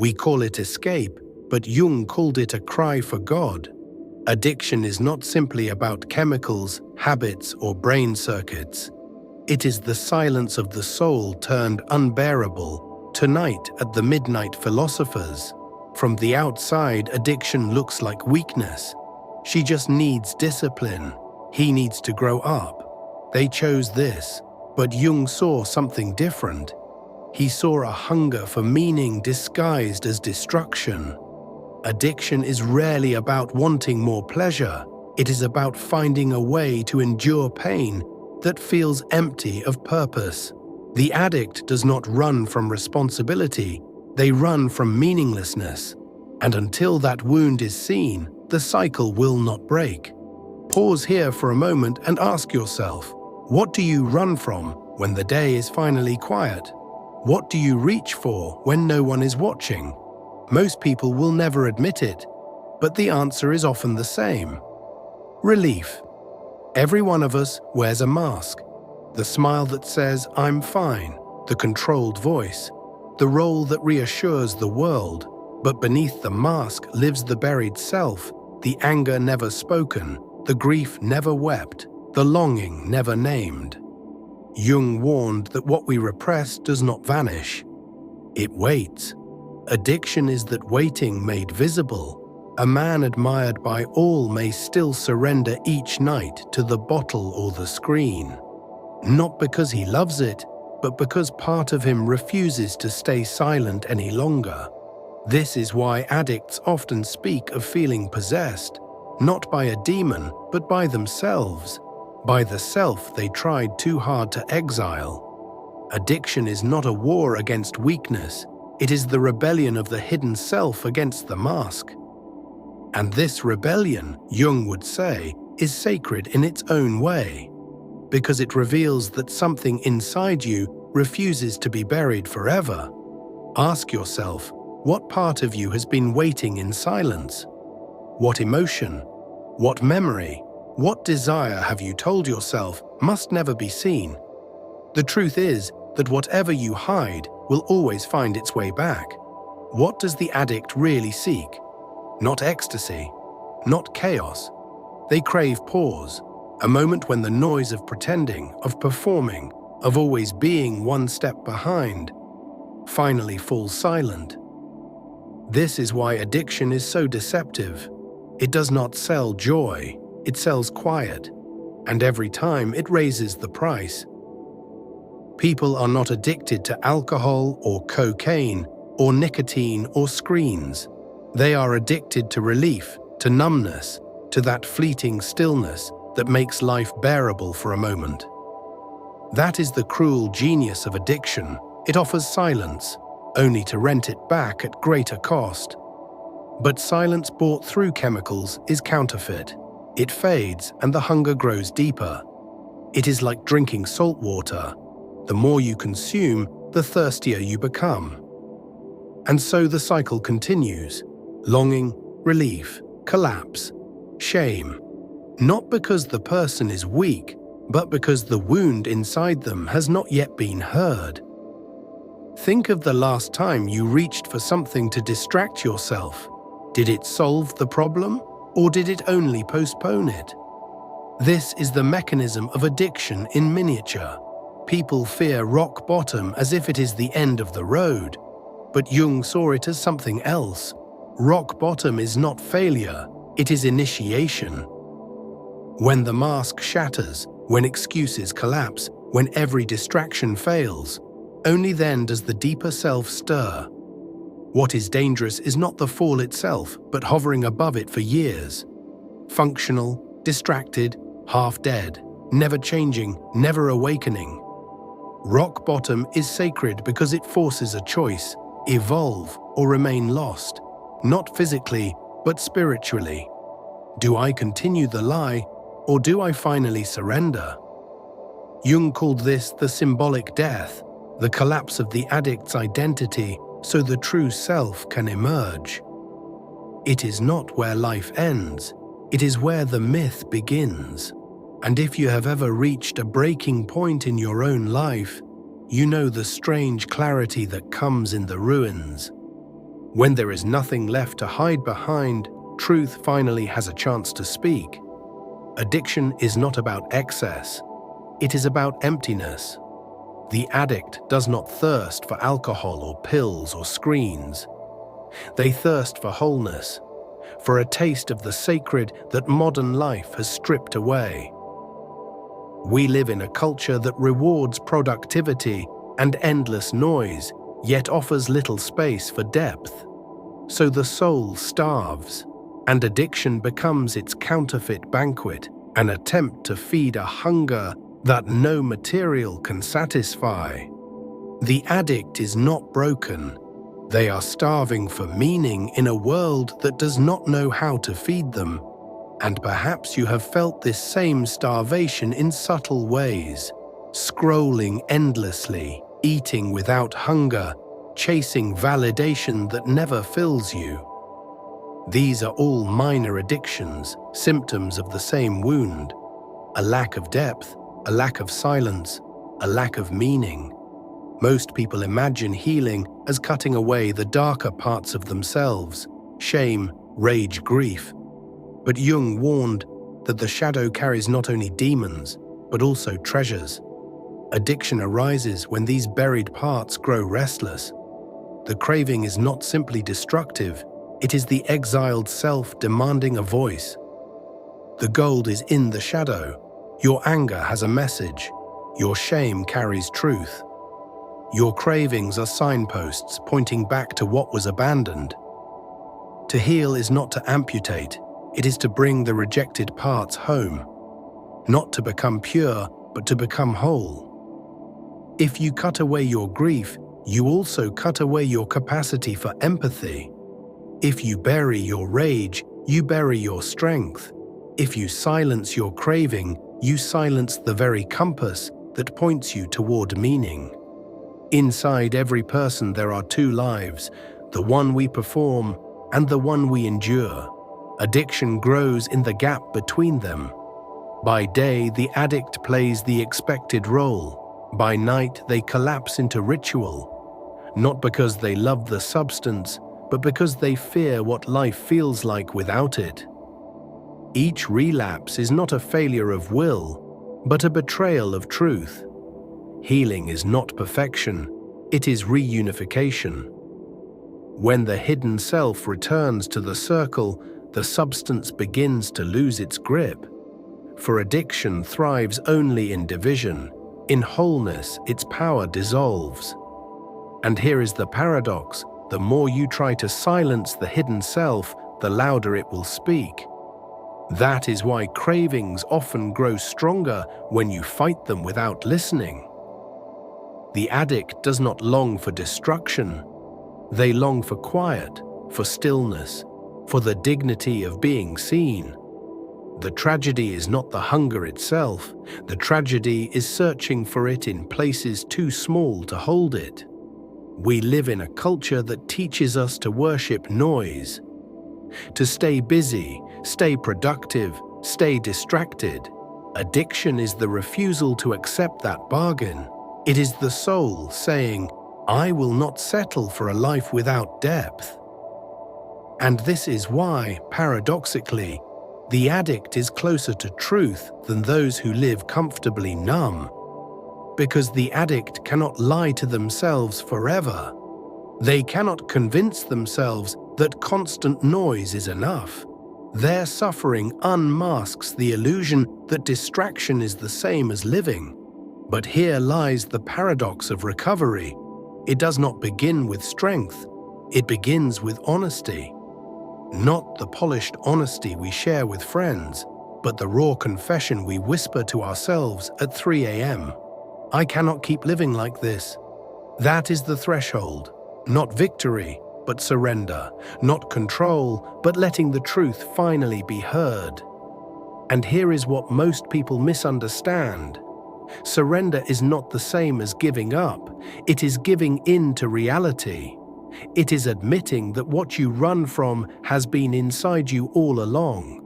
We call it escape, but Jung called it a cry for God. Addiction is not simply about chemicals, habits, or brain circuits. It is the silence of the soul turned unbearable. Tonight at the Midnight Philosophers. From the outside, addiction looks like weakness. She just needs discipline. He needs to grow up. They chose this, but Jung saw something different. He saw a hunger for meaning disguised as destruction. Addiction is rarely about wanting more pleasure. It is about finding a way to endure pain that feels empty of purpose. The addict does not run from responsibility, they run from meaninglessness. And until that wound is seen, the cycle will not break. Pause here for a moment and ask yourself, what do you run from when the day is finally quiet? What do you reach for when no one is watching? Most people will never admit it, but the answer is often the same. Relief. Every one of us wears a mask. The smile that says, "I'm fine," the controlled voice, the role that reassures the world. But beneath the mask lives the buried self, the anger never spoken, the grief never wept, the longing never named. Jung warned that what we repress does not vanish. It waits. Addiction is that waiting made visible. A man admired by all may still surrender each night to the bottle or the screen. Not because he loves it, but because part of him refuses to stay silent any longer. This is why addicts often speak of feeling possessed, not by a demon, but by themselves, by the self they tried too hard to exile. Addiction is not a war against weakness, it is the rebellion of the hidden self against the mask. And this rebellion, Jung would say, is sacred in its own way, because it reveals that something inside you refuses to be buried forever. Ask yourself, what part of you has been waiting in silence? What emotion? What memory? What desire have you told yourself must never be seen? The truth is that whatever you hide will always find its way back. What does the addict really seek? Not ecstasy, not chaos. They crave pause, a moment when the noise of pretending, of performing, of always being one step behind, finally falls silent. This is why addiction is so deceptive. It does not sell joy, it sells quiet, and every time it raises the price. People are not addicted to alcohol or cocaine or nicotine or screens. They are addicted to relief, to numbness, to that fleeting stillness that makes life bearable for a moment. That is the cruel genius of addiction. It offers silence, only to rent it back at greater cost. But silence bought through chemicals is counterfeit. It fades and the hunger grows deeper. It is like drinking salt water. The more you consume, the thirstier you become. And so the cycle continues. Longing, relief, collapse, shame. Not because the person is weak, but because the wound inside them has not yet been heard. Think of the last time you reached for something to distract yourself. Did it solve the problem, or did it only postpone it? This is the mechanism of addiction in miniature. People fear rock bottom as if it is the end of the road, but Jung saw it as something else. Rock bottom is not failure, it is initiation. When the mask shatters, when excuses collapse, when every distraction fails, only then does the deeper self stir. What is dangerous is not the fall itself, but hovering above it for years. Functional, distracted, half dead, never changing, never awakening. Rock bottom is sacred because it forces a choice: evolve or remain lost. Not physically, but spiritually. Do I continue the lie, or do I finally surrender? Jung called this the symbolic death, the collapse of the addict's identity so the true self can emerge. It is not where life ends, it is where the myth begins. And if you have ever reached a breaking point in your own life, you know the strange clarity that comes in the ruins. When there is nothing left to hide behind, truth finally has a chance to speak. Addiction is not about excess. It is about emptiness. The addict does not thirst for alcohol or pills or screens. They thirst for wholeness, for a taste of the sacred that modern life has stripped away. We live in a culture that rewards productivity and endless noise, yet offers little space for depth. So the soul starves, and addiction becomes its counterfeit banquet, an attempt to feed a hunger that no material can satisfy. The addict is not broken. They are starving for meaning in a world that does not know how to feed them. And perhaps you have felt this same starvation in subtle ways, scrolling endlessly, eating without hunger, chasing validation that never fills you. These are all minor addictions, symptoms of the same wound: a lack of depth, a lack of silence, a lack of meaning. Most people imagine healing as cutting away the darker parts of themselves: shame, rage, grief. But Jung warned that the shadow carries not only demons, but also treasures. Addiction arises when these buried parts grow restless. The craving is not simply destructive, it is the exiled self demanding a voice. The gold is in the shadow. Your anger has a message. Your shame carries truth. Your cravings are signposts pointing back to what was abandoned. To heal is not to amputate. It is to bring the rejected parts home, not to become pure, but to become whole. If you cut away your grief, you also cut away your capacity for empathy. If you bury your rage, you bury your strength. If you silence your craving, you silence the very compass that points you toward meaning. Inside every person there are two lives, the one we perform and the one we endure. Addiction grows in the gap between them. By day, the addict plays the expected role. By night, they collapse into ritual. Not because they love the substance, but because they fear what life feels like without it. Each relapse is not a failure of will, but a betrayal of truth. Healing is not perfection, it is reunification. When the hidden self returns to the circle, the substance begins to lose its grip. For addiction thrives only in division. In wholeness, its power dissolves. And here is the paradox: the more you try to silence the hidden self, the louder it will speak. That is why cravings often grow stronger when you fight them without listening. The addict does not long for destruction. They long for quiet, for stillness, for the dignity of being seen. The tragedy is not the hunger itself. The tragedy is searching for it in places too small to hold it. We live in a culture that teaches us to worship noise, to stay busy, stay productive, stay distracted. Addiction is the refusal to accept that bargain. It is the soul saying, "I will not settle for a life without depth." And this is why, paradoxically, the addict is closer to truth than those who live comfortably numb. Because the addict cannot lie to themselves forever. They cannot convince themselves that constant noise is enough. Their suffering unmasks the illusion that distraction is the same as living. But here lies the paradox of recovery. It does not begin with strength. It begins with honesty. Not the polished honesty we share with friends, but the raw confession we whisper to ourselves at 3 a.m. I cannot keep living like this. That is the threshold. Not victory, but surrender. Not control, but letting the truth finally be heard. And here is what most people misunderstand. Surrender is not the same as giving up. It is giving in to reality. It is admitting that what you run from has been inside you all along.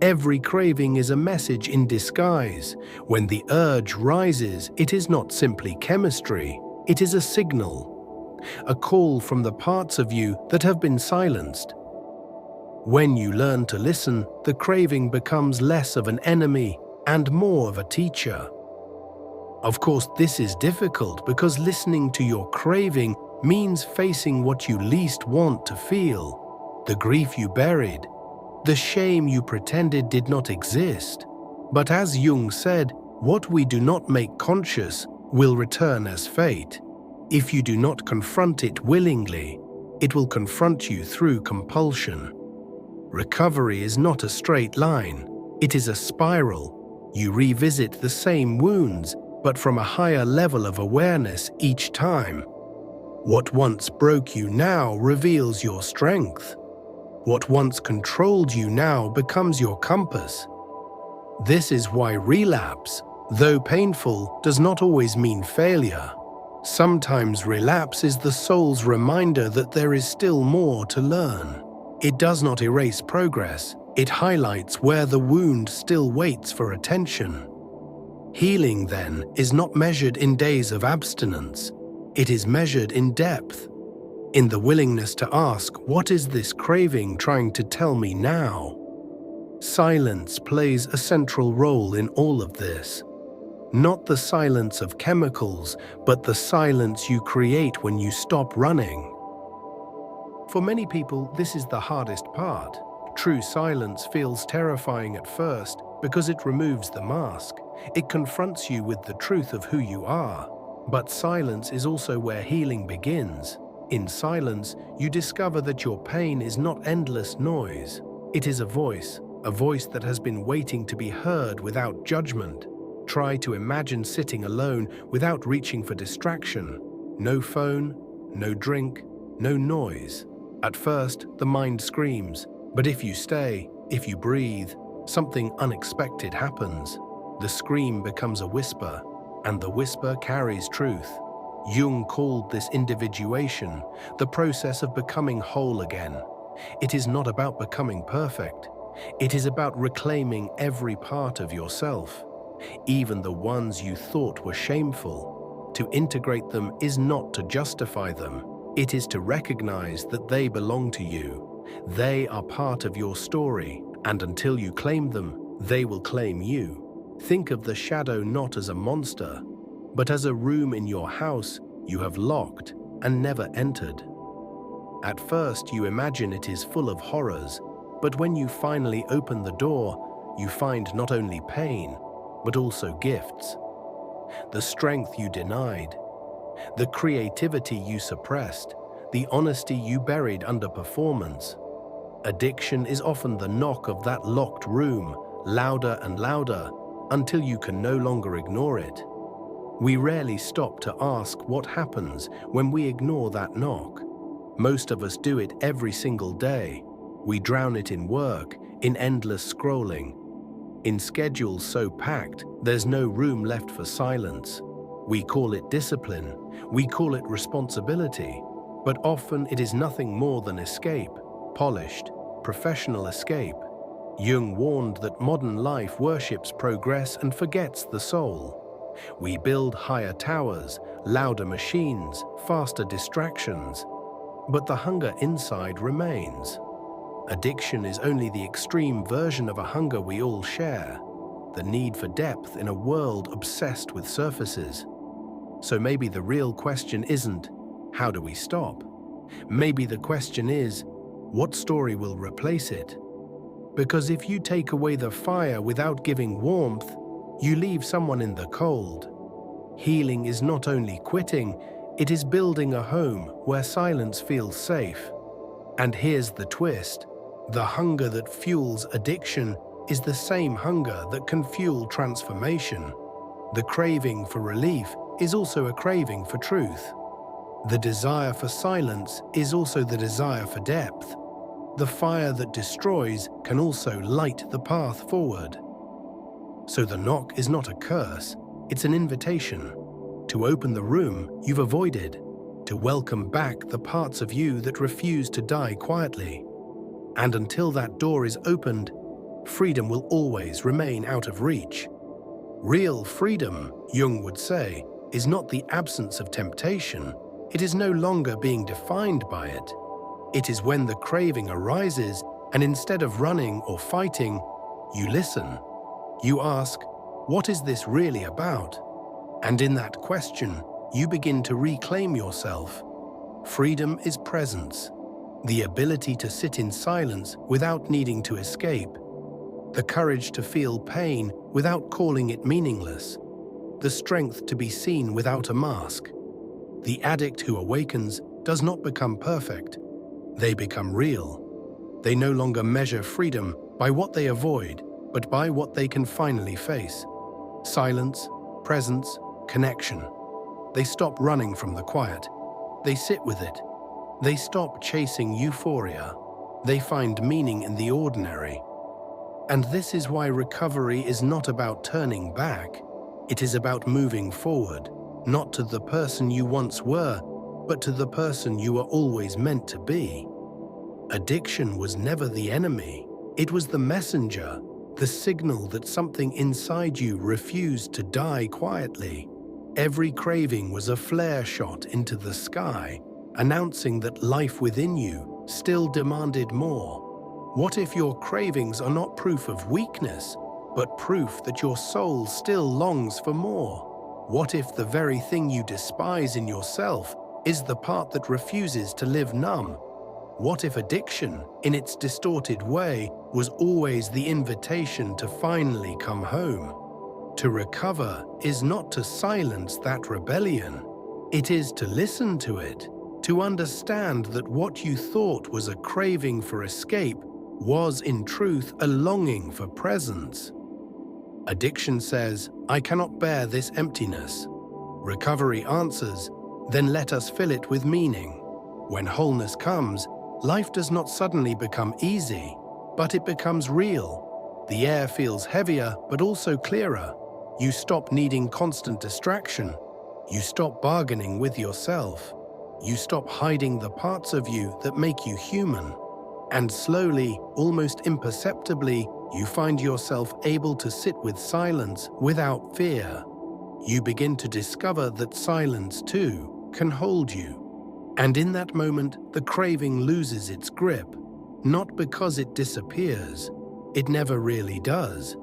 Every craving is a message in disguise. When the urge rises, it is not simply chemistry. It is a signal. a call from the parts of you that have been silenced. When you learn to listen, the craving becomes less of an enemy and more of a teacher. Of course, this is difficult because listening to your craving means facing what you least want to feel, the grief you buried, the shame you pretended did not exist. But as Jung said, what we do not make conscious will return as fate. If you do not confront it willingly, it will confront you through compulsion. Recovery is not a straight line. It is a spiral. You revisit the same wounds, but from a higher level of awareness each time. What once broke you now reveals your strength. What once controlled you now becomes your compass. This is why relapse, though painful, does not always mean failure. Sometimes relapse is the soul's reminder that there is still more to learn. It does not erase progress. It highlights where the wound still waits for attention. Healing, then, is not measured in days of abstinence. It is measured in depth, in the willingness to ask, what is this craving trying to tell me now? Silence plays a central role in all of this. Not the silence of chemicals, but the silence you create when you stop running. For many people, this is the hardest part. True silence feels terrifying at first because it removes the mask. It confronts you with the truth of who you are. But silence is also where healing begins. In silence, you discover that your pain is not endless noise. It is a voice that has been waiting to be heard without judgment. Try to imagine sitting alone without reaching for distraction. No phone, no drink, no noise. At first, the mind screams, but if you stay, if you breathe, something unexpected happens. The scream becomes a whisper, and the whisper carries truth. Jung called this individuation, the process of becoming whole again. It is not about becoming perfect. It is about reclaiming every part of yourself, even the ones you thought were shameful. To integrate them is not to justify them. It is to recognize that they belong to you. They are part of your story, and until you claim them, they will claim you. Think of the shadow not as a monster, but as a room in your house you have locked and never entered. At first, you imagine it is full of horrors, but when you finally open the door, you find not only pain, but also gifts. The strength you denied, the creativity you suppressed, the honesty you buried under performance. Addiction is often the knock of that locked room, louder and louder, until you can no longer ignore it. We rarely stop to ask what happens when we ignore that knock. Most of us do it every single day. We drown it in work, in endless scrolling, in schedules so packed there's no room left for silence. We call it discipline, we call it responsibility, but often it is nothing more than escape, polished, professional escape. Jung warned that modern life worships progress and forgets the soul. We build higher towers, louder machines, faster distractions, but the hunger inside remains. Addiction is only the extreme version of a hunger we all share, the need for depth in a world obsessed with surfaces. So maybe the real question isn't, how do we stop? Maybe the question is, what story will replace it? Because if you take away the fire without giving warmth, you leave someone in the cold. Healing is not only quitting, it is building a home where silence feels safe. And here's the twist. The hunger that fuels addiction is the same hunger that can fuel transformation. The craving for relief is also a craving for truth. The desire for silence is also the desire for depth. The fire that destroys can also light the path forward. So the knock is not a curse, it's an invitation to open the room you've avoided, to welcome back the parts of you that refuse to die quietly. And until that door is opened, freedom will always remain out of reach. Real freedom, Jung would say, is not the absence of temptation, It is no longer being defined by it. It is when the craving arises, and instead of running or fighting, you listen. You ask, "What is this really about?" And in that question, you begin to reclaim yourself. Freedom is presence, the ability to sit in silence without needing to escape, the courage to feel pain without calling it meaningless, the strength to be seen without a mask. The addict who awakens does not become perfect. They become real. They no longer measure freedom by what they avoid, but by what they can finally face. Silence, presence, connection. They stop running from the quiet. They sit with it. They stop chasing euphoria. They find meaning in the ordinary. And this is why recovery is not about turning back. It is about moving forward, not to the person you once were, but to the person you were always meant to be. Addiction was never the enemy. It was the messenger, the signal that something inside you refused to die quietly. Every craving was a flare shot into the sky, announcing that life within you still demanded more. What if your cravings are not proof of weakness, but proof that your soul still longs for more? What if the very thing you despise in yourself is the part that refuses to live numb? What if addiction, in its distorted way, was always the invitation to finally come home? To recover is not to silence that rebellion. It is to listen to it, to understand that what you thought was a craving for escape was in truth a longing for presence. Addiction says, "I cannot bear this emptiness." Recovery answers, "Then let us fill it with meaning." When wholeness comes, life does not suddenly become easy, but it becomes real. The air feels heavier, but also clearer. You stop needing constant distraction. You stop bargaining with yourself. You stop hiding the parts of you that make you human. And slowly, almost imperceptibly, you find yourself able to sit with silence without fear. You begin to discover that silence, too, can hold you. And in that moment, the craving loses its grip, not because it disappears, it never really does,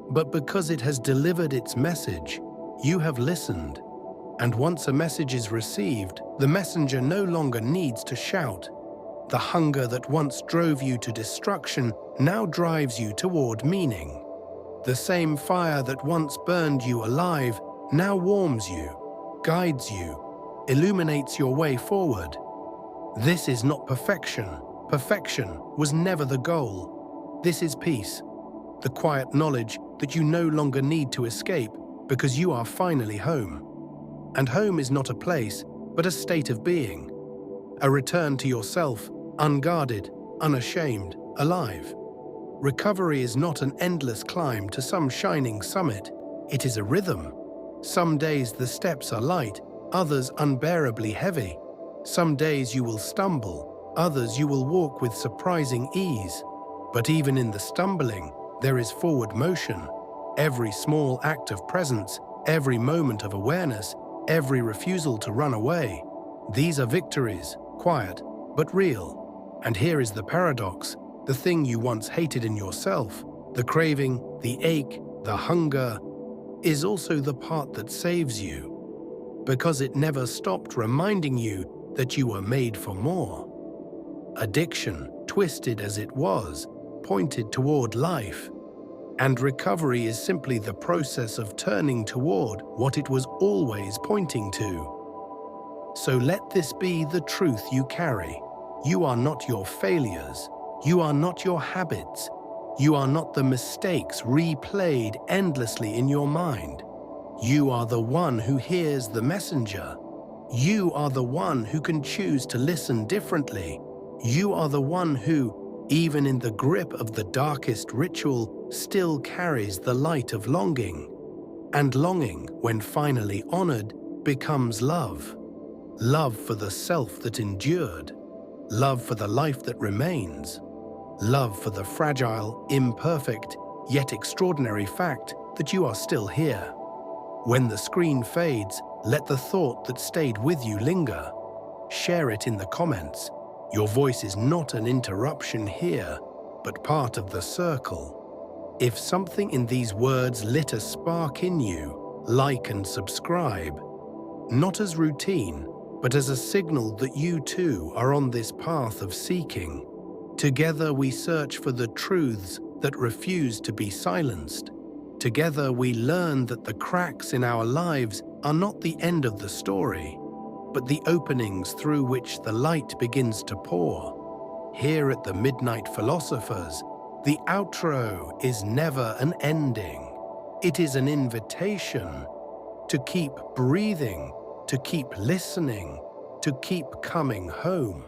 but because it has delivered its message. You have listened. And once a message is received, the messenger no longer needs to shout. The hunger that once drove you to destruction now drives you toward meaning. The same fire that once burned you alive now warms you, guides you, illuminates your way forward. This is not perfection. Perfection was never the goal. This is peace, the quiet knowledge that you no longer need to escape because you are finally home. And home is not a place, but a state of being. A return to yourself, unguarded, unashamed, alive. Recovery is not an endless climb to some shining summit. It is a rhythm. Some days the steps are light, others unbearably heavy. Some days you will stumble, others you will walk with surprising ease. But even in the stumbling, there is forward motion. Every small act of presence, every moment of awareness, every refusal to run away. These are victories, quiet, but real. And here is the paradox. The thing you once hated in yourself, the craving, the ache, the hunger, is also the part that saves you, because it never stopped reminding you that you were made for more. Addiction, twisted as it was, pointed toward life, and recovery is simply the process of turning toward what it was always pointing to. So let this be the truth you carry. You are not your failures. You are not your habits. You are not the mistakes replayed endlessly in your mind. You are the one who hears the messenger. You are the one who can choose to listen differently. You are the one who, even in the grip of the darkest ritual, still carries the light of longing. And longing, when finally honored, becomes love. Love for the self that endured. Love for the life that remains. Love for the fragile, imperfect, yet extraordinary fact that you are still here. When the screen fades, let the thought that stayed with you linger. Share it in the comments. Your voice is not an interruption here, but part of the circle. If something in these words lit a spark in you, like and subscribe. Not as routine, but as a signal that you too are on this path of seeking. Together we search for the truths that refuse to be silenced. Together we learn that the cracks in our lives are not the end of the story, but the openings through which the light begins to pour. Here at the Midnight Philosophers, the outro is never an ending. It is an invitation to keep breathing, to keep listening, to keep coming home.